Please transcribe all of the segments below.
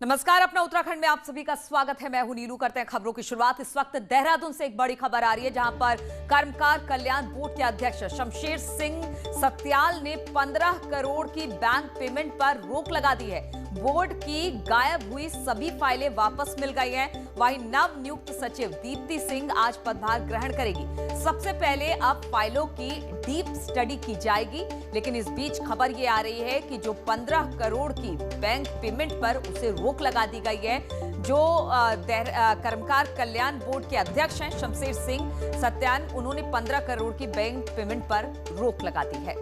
नमस्कार, अपना उत्तराखंड में आप सभी का स्वागत है। मैं हूं नीलू। करते हैं खबरों की शुरुआत। इस वक्त देहरादून से एक बड़ी खबर आ रही है, जहां पर कर्मकार कल्याण बोर्ड के अध्यक्ष शमशेर सिंह सत्याल ने 15 करोड़ की बैंक पेमेंट पर रोक लगा दी है। बोर्ड की गायब हुई सभी फाइलें वापस मिल गई हैं। वहीं नव नियुक्त सचिव दीप्ति सिंह आज पदभार ग्रहण करेगी। सबसे पहले अब फाइलों की डीप स्टडी की जाएगी, लेकिन इस बीच खबर ये आ रही है कि जो 15 करोड़ की बैंक पेमेंट पर उसे रोक लगा दी गई है। जो कर्मकार कल्याण बोर्ड के अध्यक्ष हैं शमशेर सिंह सत्याल, उन्होंने 15 करोड़ की बैंक पेमेंट पर रोक लगा दी है।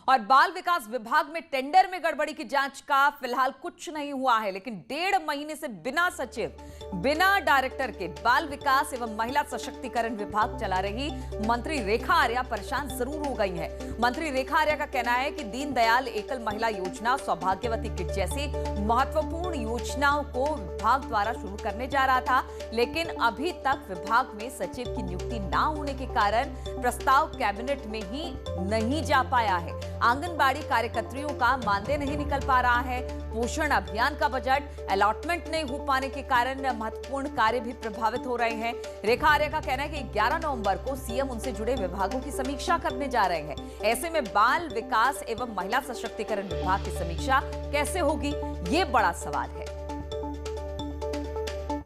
और बाल विकास विभाग में टेंडर में गड़बड़ी की जांच का फिलहाल कुछ नहीं हुआ है, लेकिन 1.5 महीने से बिना सचिव, बिना डायरेक्टर के बाल विकास एवं महिला सशक्तिकरण विभाग चला रही मंत्री रेखा आर्या परेशान जरूर हो गई हैं। मंत्री रेखा आर्या का कहना है कि दीनदयाल एकल महिला योजना, सौभाग्यवती किट जैसी महत्वपूर्ण योजनाओं को विभाग द्वारा शुरू करने जा रहा था, लेकिन अभी तक विभाग में सचिव की नियुक्ति न होने के कारण प्रस्ताव कैबिनेट में ही नहीं जा पाया है। आंगनबाड़ी कार्यकर्तियों का मानदेय नहीं निकल पा रहा है। पोषण अभियान का बजट अलॉटमेंट नहीं हो पाने के कारण महत्वपूर्ण कार्य भी प्रभावित हो रहे हैं। रेखा आर्या का कहना है कि 11 नवंबर को सीएम उनसे जुड़े विभागों की समीक्षा करने जा रहे हैं। ऐसे में बाल विकास एवं महिला सशक्तिकरण विभाग की समीक्षा कैसे होगी, ये बड़ा सवाल है।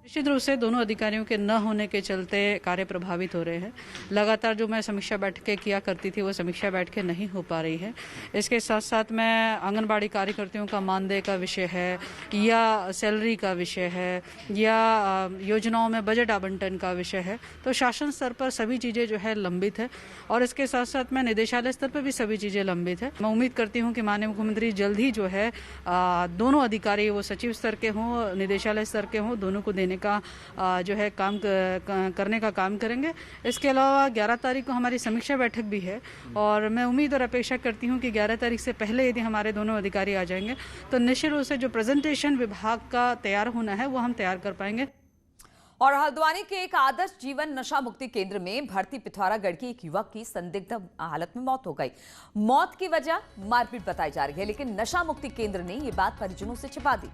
निश्चित रूप से दोनों अधिकारियों के न होने के चलते कार्य प्रभावित हो रहे हैं। लगातार जो मैं समीक्षा बैठकें किया करती थी, वो समीक्षा बैठकें नहीं हो पा रही है। इसके साथ साथ मैं आंगनबाड़ी कार्यकर्तियों का मानदेय का विषय है, या सैलरी का विषय है, या योजनाओं में बजट आवंटन का विषय है, तो शासन स्तर पर सभी चीज़ें जो है लंबित है। और इसके साथ साथ मैं निदेशालय स्तर पर भी सभी चीज़ें लंबित है। मैं उम्मीद करती हूँ कि माननीय मुख्यमंत्री जल्द ही जो है दोनों अधिकारी, वो सचिव स्तर के हों, निदेशालय स्तर के हों, दोनों को देने का जो है काम करने का काम करेंगे। इसके अलावा 11 तारीख को हमारी समीक्षा बैठक भी है, और मैं उम्मीद और अपेक्षा करती हूं कि 11 तारीख से पहले यदि हमारे दोनों अधिकारी आ जाएंगे तो निश्चित रूप से जो प्रेजेंटेशन विभाग का तैयार होना है वो हम तैयार कर पाएंगे। और हल्द्वानी के एक आदर्श जीवन नशा मुक्ति केंद्र में भर्ती पिथौरागढ़ की एक युवक की संदिग्ध हालत में मौत हो गई। मौत की वजह मारपीट बताई जा रही है, लेकिन नशा मुक्ति केंद्र ने ये बात परिजनों से छिपा दी।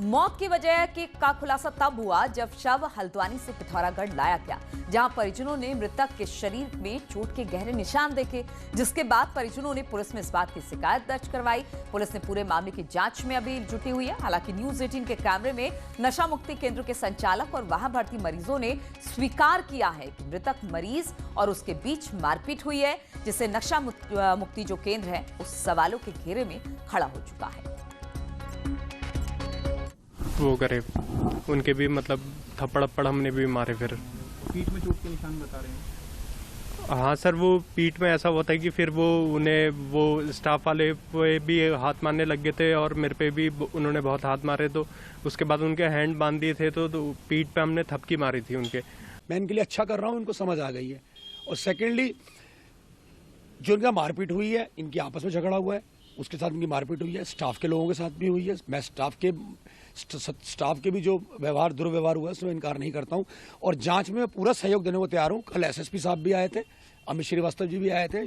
मौत की वजह का खुलासा तब हुआ जब शव हल्द्वानी से पिथौरागढ़ लाया गया, जहां परिजनों ने मृतक के शरीर में चोट के गहरे निशान देखे, जिसके बाद परिजनों ने पुलिस में इस बात की शिकायत दर्ज करवाई। पुलिस ने पूरे मामले की जांच में अभी जुटी हुई है। हालांकि न्यूज 18 के कैमरे में नशा मुक्ति केंद्र के संचालक और वहां भर्ती मरीजों ने स्वीकार किया है कि मृतक मरीज और उसके बीच मारपीट हुई है, जिससे नशा मुक्ति जो केंद्र है उस सवालों के घेरे में खड़ा हो चुका है। वो करे उनके भी मतलब थप्पड़ हमने भी मारे। फिर पीठ में चोट के निशान बता रहे हैं। हाँ सर, वो पीठ में ऐसा होता है कि फिर वो स्टाफ वाले पे भी हाथ मारने लग गए थे, और मेरे पे भी उन्होंने बहुत हाथ मारे। तो उसके बाद उनके हैंड बांध दिए थे, तो पीठ पे हमने थपकी मारी थी उनके। मैं इनके लिए अच्छा कर रहा हूँ, इनको समझ आ गई है। और सेकेंडली, जो इनका मारपीट हुई है, इनकी आपस में झगड़ा हुआ है, उसके साथ इनकी मारपीट हुई है, स्टाफ के लोगों के साथ भी हुई है। मैं स्टाफ के भी जो दुर्व्यवहार हुआ है उसमें इनकार नहीं करता हूं, और जांच में पूरा सहयोग देने को तैयार हूं। कल एसएसपी साहब भी आए थे, अमित श्रीवास्तव जी भी आए थे।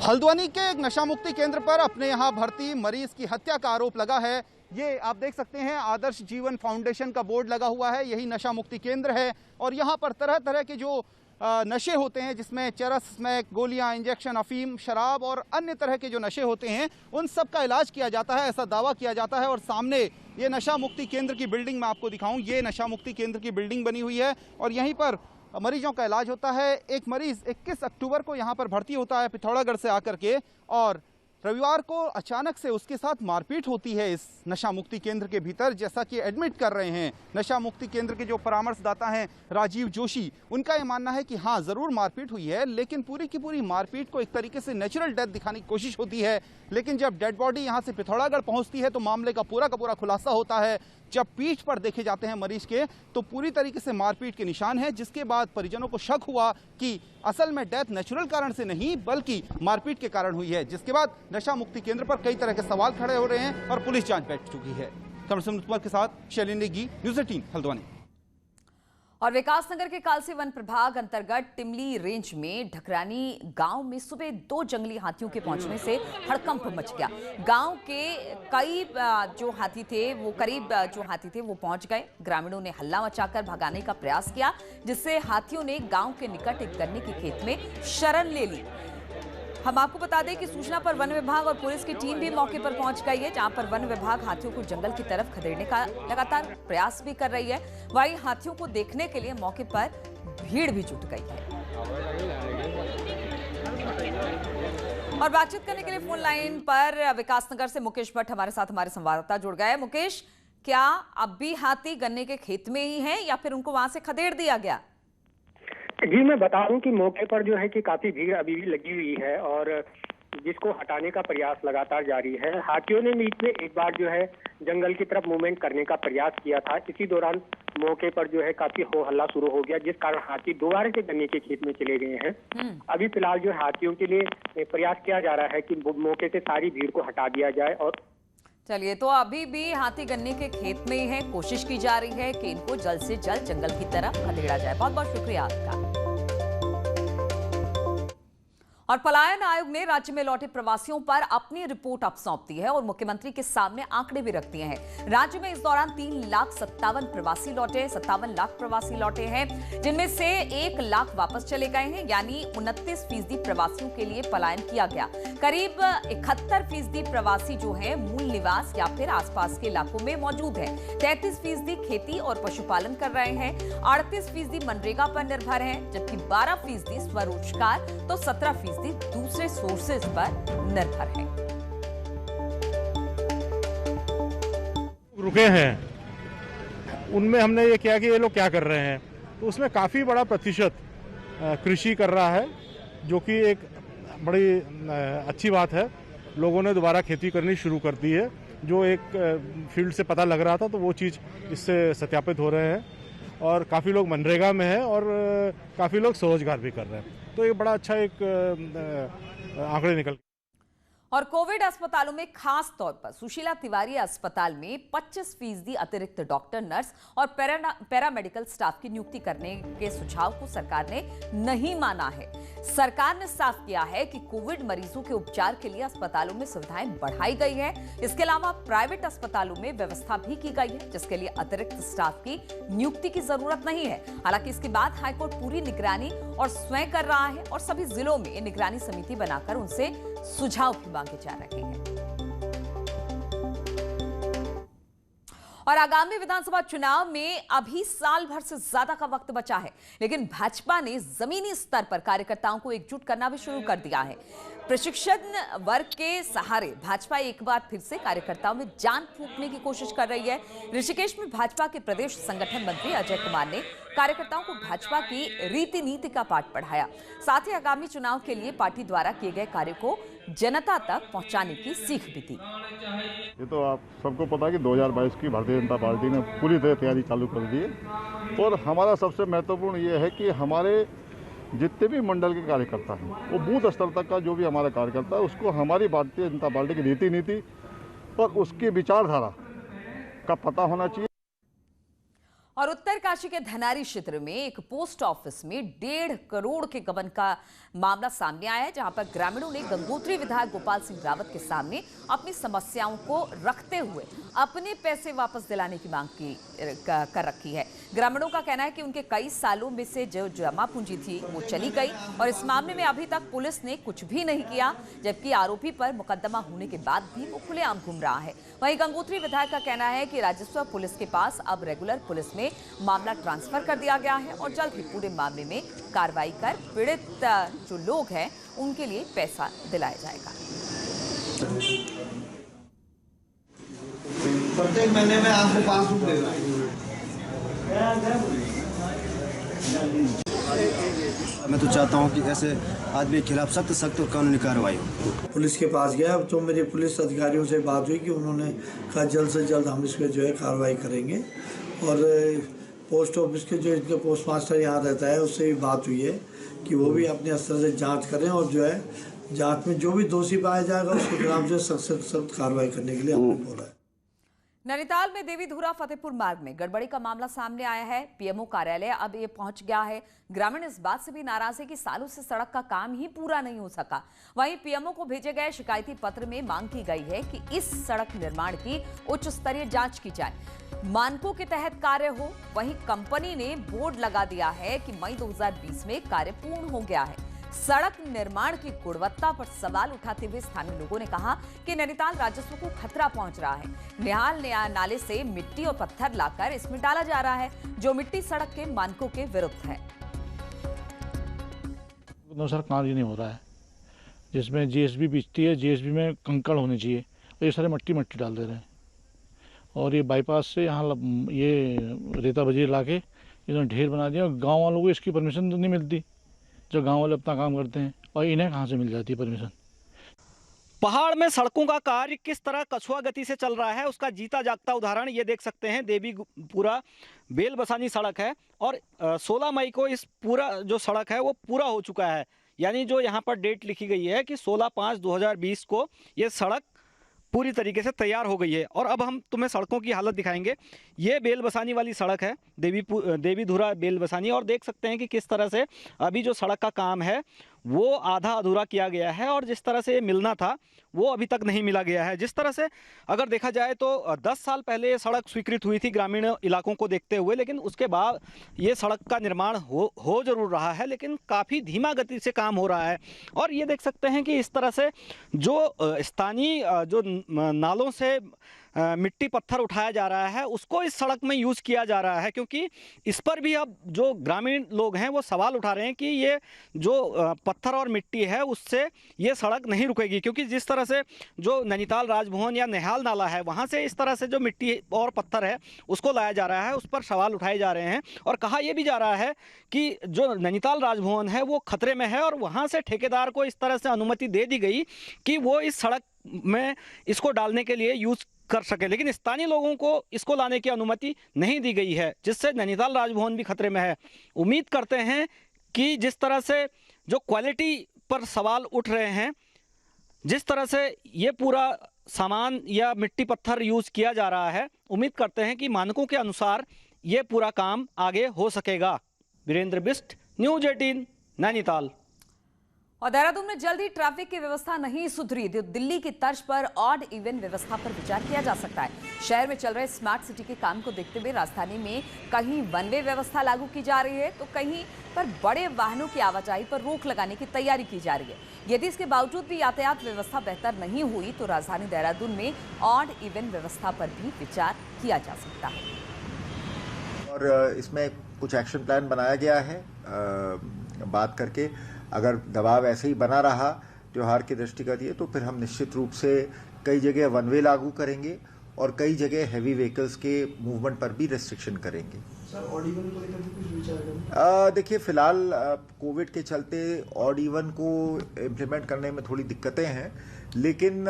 हल्द्वानी के एक नशा मुक्ति केंद्र पर अपने यहाँ भर्ती मरीज की हत्या का आरोप लगा है। ये आप देख सकते हैं, आदर्श जीवन फाउंडेशन का बोर्ड लगा हुआ है, यही नशा मुक्ति केंद्र है। और यहाँ पर तरह तरह के जो नशे होते हैं, जिसमें चरस, स्मैक, गोलियां, इंजेक्शन, अफीम, शराब और अन्य तरह के जो नशे होते हैं, उन सब का इलाज किया जाता है, ऐसा दावा किया जाता है। और सामने ये नशा मुक्ति केंद्र की बिल्डिंग मैं आपको दिखाऊं, ये नशा मुक्ति केंद्र की बिल्डिंग बनी हुई है, और यहीं पर मरीजों का इलाज होता है। एक मरीज 21 अक्टूबर को यहाँ पर भर्ती होता है पिथौरागढ़ से आकर के, और रविवार को अचानक से उसके साथ मारपीट होती है इस नशा मुक्ति केंद्र के भीतर, जैसा कि एडमिट कर रहे हैं नशा मुक्ति केंद्र के जो परामर्शदाता हैं राजीव जोशी। उनका ये मानना है कि हाँ, ज़रूर मारपीट हुई है, लेकिन पूरी की पूरी मारपीट को एक तरीके से नेचुरल डेथ दिखाने की कोशिश होती है। लेकिन जब डेड बॉडी यहाँ से पिथौरागढ़ पहुँचती है तो मामले का पूरा खुलासा होता है। जब पीठ पर देखे जाते हैं मरीज के, तो पूरी तरीके से मारपीट के निशान हैं, जिसके बाद परिजनों को शक हुआ कि असल में डेथ नेचुरल कारण से नहीं बल्कि मारपीट के कारण हुई है। जिसके बाद नशा मुक्ति केंद्र पर कई तरह के सवाल खड़े हो रहे हैं और पुलिस जांच बैठ चुकी है। कैमरा पर्सन के साथ शैलेंद्र गी, न्यूज़ 18 हल्द्वानी। और विकासनगर के कालसी वन प्रभाग अंतर्गत टिमली रेंज में ढकरानी गांव में सुबह 2 जंगली हाथियों के पहुंचने से हड़कंप मच गया। गांव के करीब जो हाथी थे वो पहुंच गए। ग्रामीणों ने हल्ला मचाकर भगाने का प्रयास किया, जिससे हाथियों ने गांव के निकट एक गन्ने के खेत में शरण ले ली। हम आपको बता दें कि सूचना पर वन विभाग और पुलिस की टीम भी मौके पर पहुंच गई है, जहां पर वन विभाग हाथियों को जंगल की तरफ खदेड़ने का लगातार प्रयास भी कर रही है। वहीं हाथियों को देखने के लिए मौके पर भीड़ भी जुट गई है। और बातचीत करने के लिए फोन लाइन पर विकासनगर से मुकेश भट्ट हमारे साथ हमारे संवाददाता जुड़ गए। मुकेश, क्या अब भी हाथी गन्ने के खेत में ही है या फिर उनको वहां से खदेड़ दिया गया? जी, मैं बता दूं कि मौके पर जो है कि काफी भीड़ अभी भी लगी हुई है और जिसको हटाने का प्रयास लगातार जारी है। हाथियों ने बीच में एक बार जो है जंगल की तरफ मूवमेंट करने का प्रयास किया था। इसी दौरान मौके पर जो है काफी हो हल्ला शुरू हो गया, जिस कारण हाथी दोबारा से गन्ने के खेत में चले गए हैं। अभी फिलहाल जो हाथियों के लिए प्रयास किया जा रहा है कि मौके से सारी भीड़ को हटा दिया जाए। और चलिए, तो अभी भी हाथी गन्ने के खेत में ही है। कोशिश की जा रही है कि इनको जल्द से जल्द जंगल की तरफ खदेड़ा जाए। बहुत बहुत शुक्रिया आपका। और पलायन आयोग ने राज्य में लौटे प्रवासियों पर अपनी रिपोर्ट अब सौंप दी है और मुख्यमंत्री के सामने आंकड़े भी रख दिए हैं। राज्य में इस दौरान 3,57,000 प्रवासी लौटे, 57 लाख प्रवासी लौटे हैं, जिनमें से 1 लाख वापस चले गए हैं, यानी 29% प्रवासियों के लिए पलायन किया गया। करीब 71% प्रवासी जो है मूल निवास या फिर आसपास के इलाकों में मौजूद है। 33% खेती और पशुपालन कर रहे हैं, 38% मनरेगा पर निर्भर है, जबकि 12% स्वरोजगार तो 17% दूसरे सोर्सेज पर निर्भर है। रुके हैं उनमें हमने ये किया कि ये लोग क्या कर रहे हैं, तो उसमें काफी बड़ा प्रतिशत कृषि कर रहा है, जो कि एक बड़ी अच्छी बात है। लोगों ने दोबारा खेती करनी शुरू कर दी है, जो एक फील्ड से पता लग रहा था, तो वो चीज़ इससे सत्यापित हो रहे हैं। और काफ़ी लोग मनरेगा में हैं और काफ़ी लोग स्वरोजगार भी कर रहे हैं, तो ये बड़ा अच्छा एक आंकड़े निकल। और कोविड अस्पतालों में खास तौर पर सुशीला तिवारी अस्पताल में 25% अतिरिक्त डॉक्टर, नर्स और पैरामेडिकल स्टाफ की नियुक्ति करने के सुझाव को सरकार ने नहीं माना है। सरकार ने साफ किया है कि कोविड मरीजों के उपचार के लिए अस्पतालों में सुविधाएं बढ़ाई गई है। इसके अलावा प्राइवेट अस्पतालों में व्यवस्था भी की गई है, जिसके लिए अतिरिक्त स्टाफ की नियुक्ति की जरूरत नहीं है। हालांकि इसके बाद हाईकोर्ट पूरी निगरानी और स्वयं कर रहा है और सभी जिलों में निगरानी समिति बनाकर उनसे सुझाव भी मांगे जा रहे हैं। और आगामी विधानसभा चुनाव में अभी साल भर से ज्यादा का वक्त बचा है, लेकिन भाजपा ने जमीनी स्तर पर कार्यकर्ताओं को एकजुट करना भी शुरू कर दिया है। प्रशिक्षण वर्ग के सहारे भाजपा एक बार फिर से कार्यकर्ताओं में जान फूंकने की कोशिश कर रही है। ऋषिकेश में भाजपा के प्रदेश संगठन मंत्री अजय कुमार ने कार्यकर्ताओं को भाजपा की रीति नीति का पाठ पढ़ाया। साथ ही आगामी चुनाव के लिए पार्टी द्वारा किए गए कार्य को जनता तक पहुंचाने की सीख भी दी। ये तो आप सबको पता है कि 2022 की भारतीय जनता पार्टी ने पूरी तरह तैयारी चालू कर दी है और हमारा सबसे महत्वपूर्ण ये है कि हमारे जितने भी मंडल के कार्यकर्ता हैं, वो बूथ स्तर तक का जो भी हमारा कार्यकर्ता है, उसको हमारी भारतीय जनता पार्टी की रीति नीति और उसकी विचारधारा का पता होना चाहिए। और उत्तरकाशी के धनारी क्षेत्र में एक पोस्ट ऑफिस में 1.5 करोड़ के गबन का मामला सामने आया है, जहां पर ग्रामीणों ने गंगोत्री विधायक गोपाल सिंह रावत के सामने अपनी समस्याओं को रखते हुए अपने पैसे वापस दिलाने की मांग कर रखी है। ग्रामीणों का कहना है कि उनके कई सालों में से जो जमा पूंजी थी वो चली गई और इस मामले में अभी तक पुलिस ने कुछ भी नहीं किया, जबकि आरोपी पर मुकदमा होने के बाद भी वो खुलेआम घूम रहा है। वहीं गंगोत्री विधायक का कहना है कि राजस्व पुलिस के पास अब रेगुलर पुलिस में मामला ट्रांसफर कर दिया गया है और जल्द ही पूरे मामले में कार्रवाई कर पीड़ित जो लोग हैं उनके लिए पैसा दिलाया जाएगा। प्रत्येक महीने में आपको पासबुक देना है। मैं तो चाहता हूं कि ऐसे आदमी के खिलाफ सख्त और कानूनी कार्रवाई हो। पुलिस के पास गया तो मेरे पुलिस अधिकारियों से बात हुई कि उन्होंने कहा जल्द से जल्द हम इस पर जो है कार्रवाई करेंगे। और पोस्ट ऑफिस के जो इनके पोस्ट मास्टर यहाँ रहता है उससे भी बात हुई है कि वो भी अपने स्तर से जांच करें और जो है जांच में जो भी दोषी पाया जाएगा उसके खिलाफ जो सख्त कार्रवाई करने के लिए हमने बोला है। नैनीताल में देवीधुरा फतेहपुर मार्ग में गड़बड़ी का मामला सामने आया है। पीएमओ कार्यालय अब ये पहुंच गया है। ग्रामीण इस बात से भी नाराज है कि सालों से सड़क का काम ही पूरा नहीं हो सका। वहीं पीएमओ को भेजे गए शिकायती पत्र में मांग की गई है कि इस सड़क निर्माण की उच्च स्तरीय जांच की जाए, मानकों के तहत कार्य हो। वहीं कंपनी ने बोर्ड लगा दिया है कि मई 2020 में कार्य पूर्ण हो गया है। सड़क निर्माण की गुणवत्ता पर सवाल उठाते हुए स्थानीय लोगों ने कहा कि नैनीताल राजस्व को खतरा पहुंच रहा है। निहाल नाले से मिट्टी और पत्थर लाकर इसमें डाला जा रहा है, जो मिट्टी सड़क के मानकों के विरुद्ध है। सर कार्य नहीं हो रहा है, जिसमें जीएसबी बिचती है, जीएसबी में कंकड़ होने चाहिए, तो ये सारे मट्टी डाल दे रहे हैं। और ये बाईपास से यहाँ ये रेता बजरी ला के इन्होंने ढेर बना दिया। गाँव वालों को इसकी परमिशन तो नहीं मिलती, जो गांव वाले अपना काम करते हैं, और इन्हें कहां से मिल जाती है परमिशन। पहाड़ में सड़कों का कार्य किस तरह कछुआ गति से चल रहा है, उसका जीता जागता उदाहरण ये देख सकते हैं। देवीपुरा बेलबसानी सड़क है और 16 मई को इस पूरा जो सड़क है वो पूरा हो चुका है। यानी जो यहाँ पर डेट लिखी गई है कि 16/5/2020 को ये सड़क पूरी तरीके से तैयार हो गई है। और अब हम तुम्हें सड़कों की हालत दिखाएंगे। ये बेलबसानी वाली सड़क है, देवीधुरा बेलबसानी, और देख सकते हैं कि किस तरह से अभी जो सड़क का काम है वो आधा अधूरा किया गया है, और जिस तरह से ये मिलना था वो अभी तक नहीं मिला गया है। जिस तरह से अगर देखा जाए तो 10 साल पहले ये सड़क स्वीकृत हुई थी ग्रामीण इलाकों को देखते हुए, लेकिन उसके बाद ये सड़क का निर्माण हो जरूर रहा है, लेकिन काफ़ी धीमा गति से काम हो रहा है। और ये देख सकते हैं कि इस तरह से जो स्थानीय जो नालों से मिट्टी पत्थर उठाया जा रहा है उसको इस सड़क में यूज़ किया जा रहा है, क्योंकि इस पर भी अब जो ग्रामीण लोग हैं वो सवाल उठा रहे हैं कि ये जो पत्थर और मिट्टी है उससे ये सड़क नहीं रुकेगी, क्योंकि जिस तरह से जो नैनीताल राजभवन या निहाल नाला है वहाँ से इस तरह से जो मिट्टी और पत्थर है उसको लाया जा रहा है, उस पर सवाल उठाए जा रहे हैं। और कहा यह भी जा रहा है कि जो नैनीताल राजभवन है वो खतरे में है, और वहाँ से ठेकेदार को इस तरह से अनुमति दे दी गई कि वो इस सड़क में इसको डालने के लिए यूज़ कर सके, लेकिन स्थानीय लोगों को इसको लाने की अनुमति नहीं दी गई है, जिससे नैनीताल राजभवन भी खतरे में है। उम्मीद करते हैं कि जिस तरह से जो क्वालिटी पर सवाल उठ रहे हैं, जिस तरह से ये पूरा सामान या मिट्टी पत्थर यूज़ किया जा रहा है, उम्मीद करते हैं कि मानकों के अनुसार ये पूरा काम आगे हो सकेगा। वीरेंद्र बिष्ट, न्यूज़ 18, नैनीताल। और देहरादून में जल्द ही ट्रैफिक की व्यवस्था नहीं सुधरी तो दिल्ली की तर्ज पर ऑड इवन व्यवस्था पर विचार किया जा सकता है। शहर में चल रहे स्मार्ट सिटी के काम को देखते हुए राजधानी में कहीं वन वे व्यवस्था लागू की जा रही है तो कहीं पर बड़े वाहनों की आवाजाही पर रोक लगाने की तैयारी की जा रही है। यदि इसके बावजूद भी यातायात व्यवस्था बेहतर नहीं हुई तो राजधानी देहरादून में ऑड इवन व्यवस्था पर भी विचार किया जा सकता है। और इसमें कुछ एक्शन प्लान बनाया गया है, बात करके अगर दबाव ऐसे ही बना रहा त्योहार की दृष्टिगत ये, तो फिर हम निश्चित रूप से कई जगह वन वे लागू करेंगे और कई जगह हैवी व्हीकल्स के मूवमेंट पर भी रेस्ट्रिक्शन करेंगे। सर ऑड इवन को लेकर कुछ विचार करें? देखिए, फिलहाल कोविड के चलते ऑड इवन को इम्प्लीमेंट करने में थोड़ी दिक्कतें हैं, लेकिन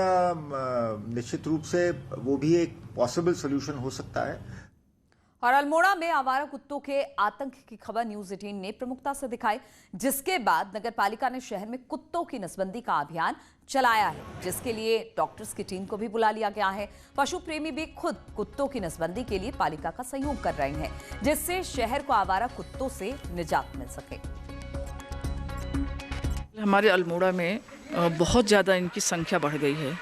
निश्चित रूप से वो भी एक पॉसिबल सोल्यूशन हो सकता है। और अल्मोड़ा में आवारा कुत्तों के आतंक की खबर न्यूज़ 18 ने प्रमुखता से दिखाई, जिसके बाद नगरपालिका ने शहर में कुत्तों की नसबंदी का अभियान चलाया है, जिसके लिए डॉक्टर्स की टीम को भी बुला लिया गया है। पशु प्रेमी भी खुद कुत्तों की नसबंदी के लिए पालिका का सहयोग कर रहे हैं, जिससे शहर को आवारा कुत्तों से निजात मिल सके। हमारे अल्मोड़ा में बहुत ज़्यादा इनकी संख्या बढ़ गई है,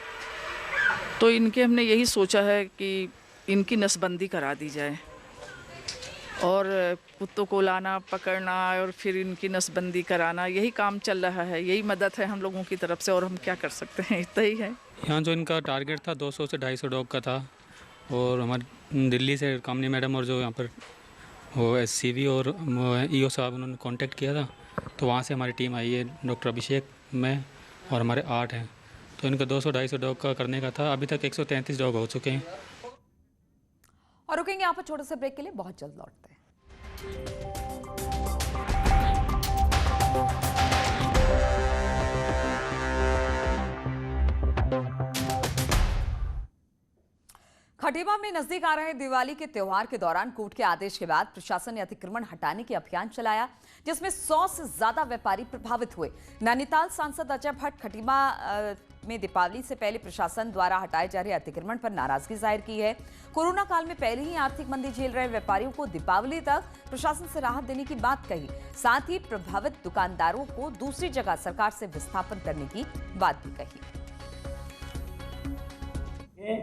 तो इनके हमने यही सोचा है कि इनकी नसबंदी करा दी जाए और कुत्तों को लाना, पकड़ना और फिर इनकी नसबंदी कराना, यही काम चल रहा है, यही मदद है हम लोगों की तरफ से, और हम क्या कर सकते हैं, इतना ही है। यहाँ जो इनका टारगेट था 200 से 250 डॉग का था, और हमारे दिल्ली से कामनी मैडम और जो यहाँ पर वो SCV और EO साहब उन्होंने कांटेक्ट किया था, तो वहाँ से हमारी टीम आई है, डॉक्टर अभिषेक, मैं और हमारे 8 हैं, तो इनका 200-250 डॉग का करने का था। अभी तक 133 डॉग हो चुके हैं। और रुकेंगे यहाँ पर छोटे से ब्रेक के लिए, बहुत जल्द लौटते हैं। खटीमा में नजदीक आ रहे दिवाली के त्योहार के दौरान कोर्ट के आदेश के बाद प्रशासन ने अतिक्रमण हटाने के अभियान चलाया, जिसमें 100 से ज्यादा व्यापारी प्रभावित हुए। नैनीताल सांसद अजय भट्ट खटीमा में दीपावली से पहले प्रशासन द्वारा हटाए जा रहे अतिक्रमण पर नाराजगी जाहिर की है। कोरोना काल में पहले ही आर्थिक मंदी झेल रहे व्यापारियों को दीपावली तक प्रशासन से राहत देने की बात कही। साथ ही प्रभावित दुकानदारों को दूसरी जगह सरकार से विस्थापन करने की बात भी कही।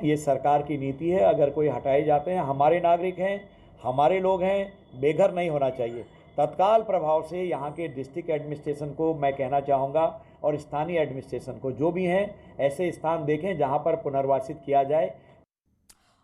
ये सरकार की नीति है। अगर कोई हटाए जाते हैं, हमारे नागरिक हैं, हमारे लोग हैं, बेघर नहीं होना चाहिए। तत्काल प्रभाव से यहाँ के डिस्ट्रिक्ट एडमिनिस्ट्रेशन को मैं कहना चाहूँगा और स्थानीय एडमिनिस्ट्रेशन को, जो भी हैं ऐसे स्थान देखें जहाँ पर पुनर्वासित किया जाए।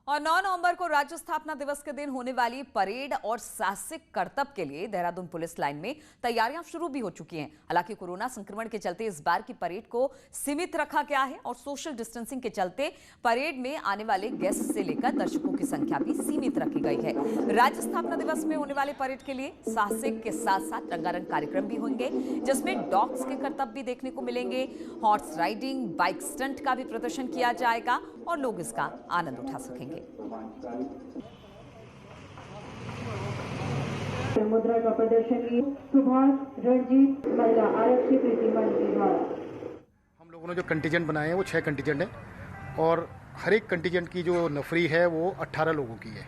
और 9 नवंबर को राज्य स्थापना दिवस के दिन होने वाली परेड और साहसिक करतब के लिए देहरादून पुलिस लाइन में तैयारियां शुरू भी हो चुकी हैं। हालांकि कोरोना संक्रमण के चलते इस बार की परेड को सीमित रखा गया है और सोशल डिस्टेंसिंग के चलते परेड में आने वाले गेस्ट से लेकर दर्शकों की संख्या भी सीमित रखी गई है। राज्य स्थापना दिवस में होने वाले परेड के लिए साहसिक के साथ साथ रंगारंग कार्यक्रम भी होंगे, जिसमें डॉग्स के करतब भी देखने को मिलेंगे। हॉर्स राइडिंग, बाइक स्टंट का भी प्रदर्शन किया जाएगा और लोग इसका आनंद उठा सकेंगे। मुद्रा का प्रदर्शन सुभाष रणजीत महिला आरक्षी प्रीति मंच के द्वारा। हम लोगों ने जो कंटीजेंट बनाए हैं वो 6 कंटीजेंट है और हर एक कंटीजेंट की जो नफरी है वो 18 लोगों की है।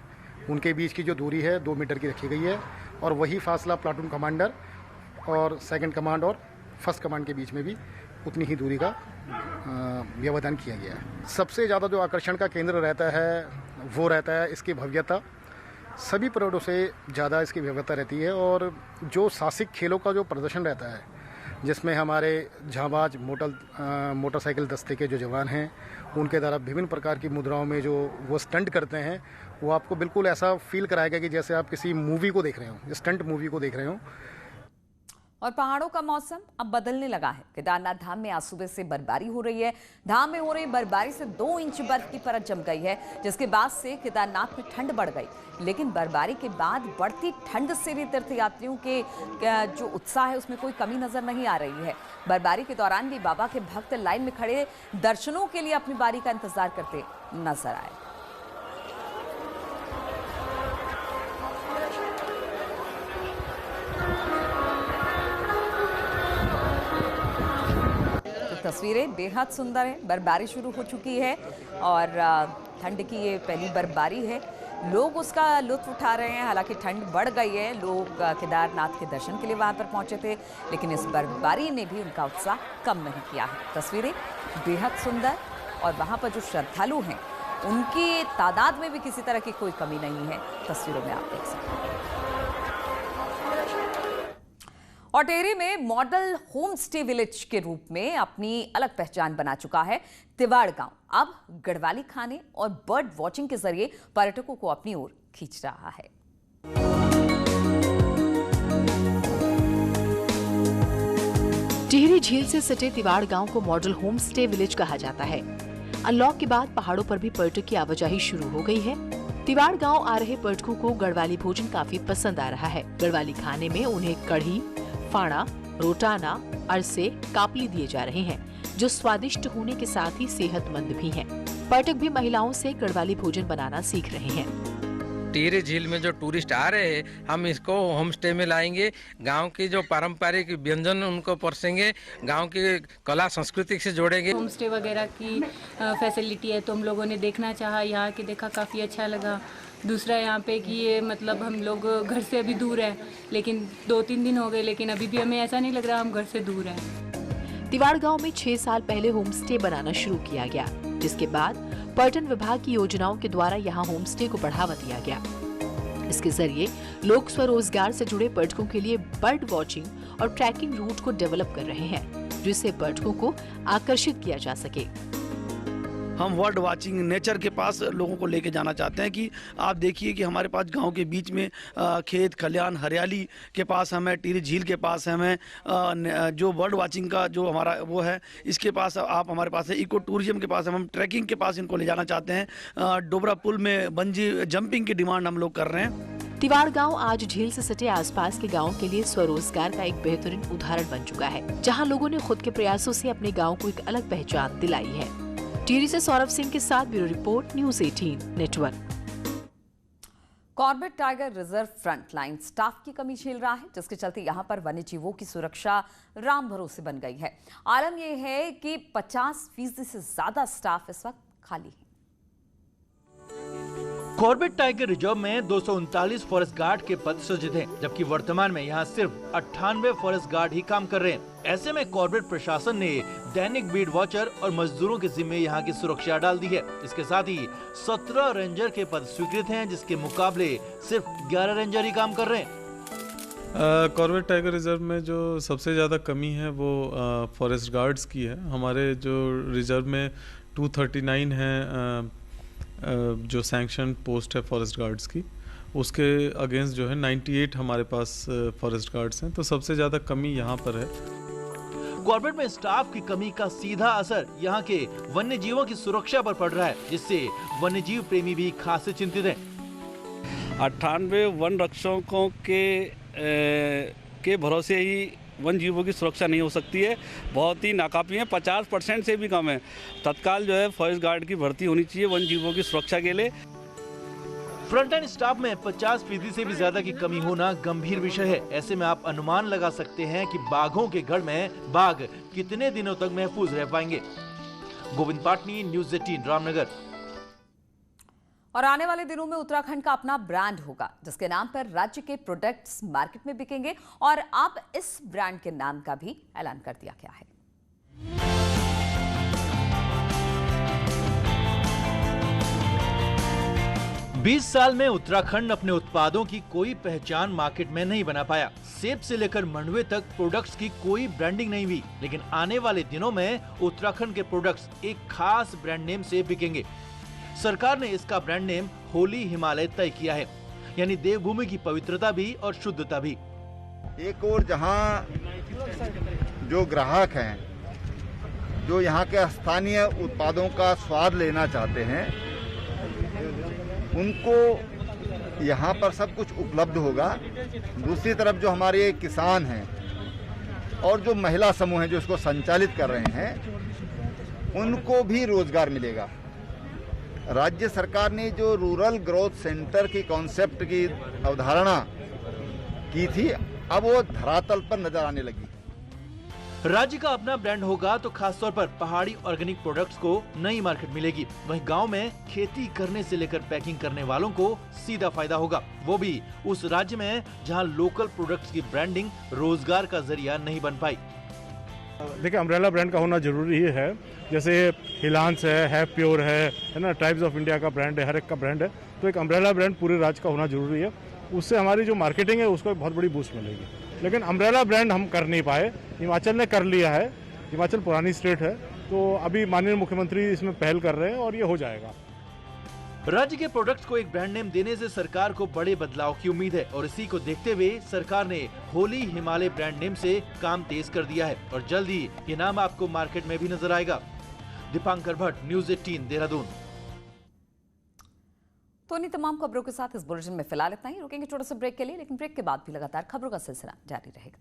उनके बीच की जो दूरी है 2 मीटर की रखी गई है और वही फासला प्लाटून कमांडर और सेकंड कमांड और फर्स्ट कमांड के बीच में भी उतनी ही दूरी का व्यवधान किया गया है। सबसे ज़्यादा जो आकर्षण का केंद्र रहता है वो रहता है इसकी भव्यता। सभी परेडों से ज़्यादा इसकी भव्यता रहती है और जो साहसिक खेलों का जो प्रदर्शन रहता है, जिसमें हमारे झांबाज मोटरसाइकिल दस्ते के जो जवान हैं उनके द्वारा विभिन्न प्रकार की मुद्राओं में जो वो स्टंट करते हैं, वो आपको बिल्कुल ऐसा फील कराएगा कि जैसे आप किसी मूवी को देख रहे हो, स्टंट मूवी को देख रहे हो। और पहाड़ों का मौसम अब बदलने लगा है। केदारनाथ धाम में आज सुबह से बर्फबारी हो रही है। धाम में हो रही बर्फबारी से 2 इंच बर्फ की परत जम गई है, जिसके बाद से केदारनाथ में ठंड बढ़ गई। लेकिन बर्फबारी के बाद बढ़ती ठंड से भी तीर्थयात्रियों के जो उत्साह है उसमें कोई कमी नजर नहीं आ रही है। बर्फबारी के दौरान भी बाबा के भक्त लाइन में खड़े दर्शनों के लिए अपनी बारी का इंतजार करते नजर आए। तस्वीरें बेहद सुंदर है। बर्फबारी शुरू हो चुकी है और ठंड की ये पहली बर्फबारी है। लोग उसका लुत्फ उठा रहे हैं। हालांकि ठंड बढ़ गई है। लोग केदारनाथ के दर्शन के लिए वहां पर पहुंचे थे, लेकिन इस बर्फबारी ने भी उनका उत्साह कम नहीं किया है। तस्वीरें बेहद सुंदर और वहां पर जो श्रद्धालु हैं उनकी तादाद में भी किसी तरह की कोई कमी नहीं है। तस्वीरों में आप देख सकते हैं। और टिहरी में मॉडल होम स्टे विलेज के रूप में अपनी अलग पहचान बना चुका है तिवाड़ गांव। अब गढ़वाली खाने और बर्ड वॉचिंग के जरिए पर्यटकों को अपनी ओर खींच रहा है। टिहरी झील से सटे तिवाड़ गांव को मॉडल होम स्टे विलेज कहा जाता है। अनलॉक के बाद पहाड़ों पर भी पर्यटक की आवाजाही शुरू हो गई है। तिवाड़ गांव आ रहे पर्यटकों को गढ़वाली भोजन काफी पसंद आ रहा है। गढ़वाली खाने में उन्हें कढ़ी, फाड़ा, रोटाना, अरसे, कापली दिए जा रहे हैं, जो स्वादिष्ट होने के साथ ही सेहतमंद भी हैं। पर्यटक भी महिलाओं से गढ़वाली भोजन बनाना सीख रहे हैं। टिहरी झील में जो टूरिस्ट आ रहे हैं, हम इसको होम स्टे में लाएंगे। गांव की जो पारंपरिक व्यंजन उनको परसेंगे, गांव की कला संस्कृति से जोड़ेंगे। होम स्टे वगैरह की फैसिलिटी है तो हम लोगों ने देखना चाहा, यहाँ के देखा काफ़ी अच्छा लगा। दूसरा यहाँ पे कि ये मतलब हम लोग घर से अभी दूर है, लेकिन 2-3 दिन हो गए, लेकिन अभी भी हमें ऐसा नहीं लग रहा हम घर से दूर हैं। तिवाड़ गांव में 6 साल पहले होम स्टे बनाना शुरू किया गया, जिसके बाद पर्यटन विभाग की योजनाओं के द्वारा यहाँ होम स्टे को बढ़ावा दिया गया। इसके जरिए लोग स्वरोजगार से जुड़े पर्यटकों के लिए बर्ड वॉचिंग और ट्रैकिंग रूट को डेवलप कर रहे हैं, जिससे पर्यटकों को आकर्षित किया जा सके। हम बर्ड वाचिंग नेचर के पास लोगों को लेके जाना चाहते हैं कि आप देखिए कि हमारे पास गांव के बीच में खेत खलियान हरियाली के पास हमें, टिहरी झील के पास हमें जो बर्ड वाचिंग का जो हमारा वो है, इसके पास आप हमारे पास है। इको टूरिज्म के पास हम ट्रैकिंग के पास इनको ले जाना चाहते हैं। डोबरा पुल में बंजी जंपिंग की डिमांड हम लोग कर रहे हैं। तिवाड़ गांव आज झील से सटे आसपास के गांवों के लिए स्वरोजगार का एक बेहतरीन उदाहरण बन चुका है, जहां लोगों ने खुद के प्रयासों से अपने गांव को एक अलग पहचान दिलाई है। टिहरी से सौरभ सिंह के साथ bureau report, news 18 network. Corbett tiger reserve frontline staff की कमी झेल रहा है, जिसके चलते यहां पर वन्य जीवों की सुरक्षा राम भरोसे बन गई है। आलम यह है कि 50% से ज्यादा स्टाफ इस वक्त खाली है। कॉर्बेट टाइगर रिजर्व में 239 फॉरेस्ट गार्ड के पद सृजित हैं, जबकि वर्तमान में यहां सिर्फ 98 फॉरेस्ट गार्ड ही काम कर रहे हैं। ऐसे में कॉर्बेट प्रशासन ने दैनिक बीट वॉचर और मजदूरों के जिम्मे यहां की सुरक्षा डाल दी है। इसके साथ ही 17 रेंजर के पद स्वीकृत हैं, जिसके मुकाबले सिर्फ 11 रेंजर ही काम कर रहे हैं। कॉर्बेट टाइगर रिजर्व में जो सबसे ज़्यादा कमी है वो फॉरेस्ट गार्ड्स की है। हमारे जो रिजर्व में 239 है जो सैंक्शन पोस्ट है फॉरेस्ट गार्ड्स की, उसके अगेंस्ट जो है 98 हमारे पास फॉरेस्ट गार्ड्स हैं, तो सबसे ज़्यादा कमी यहाँ पर है। कॉर्बेट में स्टाफ की कमी का सीधा असर यहाँ के वन्य जीवों की सुरक्षा पर पड़ रहा है, जिससे वन्य जीव प्रेमी भी खासे चिंतित हैं। 98 वन रक्षकों के भरोसे ही वन जीवों की सुरक्षा नहीं हो सकती है, बहुत ही नाकाफी है। 50% से भी कम है। तत्काल जो है फॉरेस्ट गार्ड की भर्ती होनी चाहिए वन जीवों की सुरक्षा के लिए। फ्रंटलाइन स्टाफ में 50% से भी ज्यादा की कमी होना गंभीर विषय है। ऐसे में आप अनुमान लगा सकते हैं कि बाघों के गढ़ में बाघ कितने दिनों तक महफूज रह पाएंगे। गोविंद पाटनी, न्यूज़ 18, रामनगर। और आने वाले दिनों में उत्तराखंड का अपना ब्रांड होगा, जिसके नाम पर राज्य के प्रोडक्ट्स मार्केट में बिकेंगे और अब इस ब्रांड के नाम का भी ऐलान कर दिया गया है। बीस साल में उत्तराखंड अपने उत्पादों की कोई पहचान मार्केट में नहीं बना पाया। सेब से लेकर मंडुवे तक प्रोडक्ट्स की कोई ब्रांडिंग नहीं हुई, लेकिन आने वाले दिनों में उत्तराखंड के प्रोडक्ट्स एक खास ब्रांड नेम से बिकेंगे। सरकार ने इसका ब्रांड नेम होली हिमालय तय किया है, यानी देवभूमि की पवित्रता भी और शुद्धता भी। एक और जहां जो ग्राहक हैं, जो यहाँ के स्थानीय उत्पादों का स्वाद लेना चाहते हैं, उनको यहाँ पर सब कुछ उपलब्ध होगा। दूसरी तरफ जो हमारे किसान हैं और जो महिला समूह हैं जो इसको संचालित कर रहे हैं, उनको भी रोजगार मिलेगा। राज्य सरकार ने जो रूरल ग्रोथ सेंटर की कॉन्सेप्ट की अवधारणा की थी, अब वो धरातल पर नजर आने लगी। राज्य का अपना ब्रांड होगा तो खासतौर पर पहाड़ी ऑर्गेनिक प्रोडक्ट्स को नई मार्केट मिलेगी। वहीं गांव में खेती करने से लेकर पैकिंग करने वालों को सीधा फायदा होगा, वो भी उस राज्य में जहां लोकल प्रोडक्ट्स की ब्रांडिंग रोजगार का जरिया नहीं बन पाई। देखिए, अम्ब्रेला ब्रांड का होना जरूरी है। जैसे हिलांस है प्योर है ना, ट्राइब्स ऑफ इंडिया का ब्रांड है, हर एक का ब्रांड है, तो एक अम्ब्रेला ब्रांड पूरे राज्य का होना जरूरी है। उससे हमारी जो मार्केटिंग है उसको बहुत बड़ी बूस्ट मिलेगी। लेकिन अम्ब्रेला ब्रांड हम कर नहीं पाए, हिमाचल ने कर लिया है। हिमाचल पुरानी स्टेट है, तो अभी माननीय मुख्यमंत्री इसमें पहल कर रहे हैं और ये हो जाएगा। राज्य के प्रोडक्ट्स को एक ब्रांड नेम देने से सरकार को बड़े बदलाव की उम्मीद है और इसी को देखते हुए सरकार ने होली हिमालय ब्रांड नेम से काम तेज कर दिया है और जल्द ही ये नाम आपको मार्केट में भी नजर आएगा। दीपांकर भट्ट, न्यूज़ 18, देहरादून। तो इन्हीं तमाम खबरों के साथ इस बुलेटिन में फिलहाल इतना ही। रुकेंगे छोटे से ब्रेक के लिए, लेकिन ब्रेक के बाद भी लगातार खबरों का सिलसिला जारी रहेगा।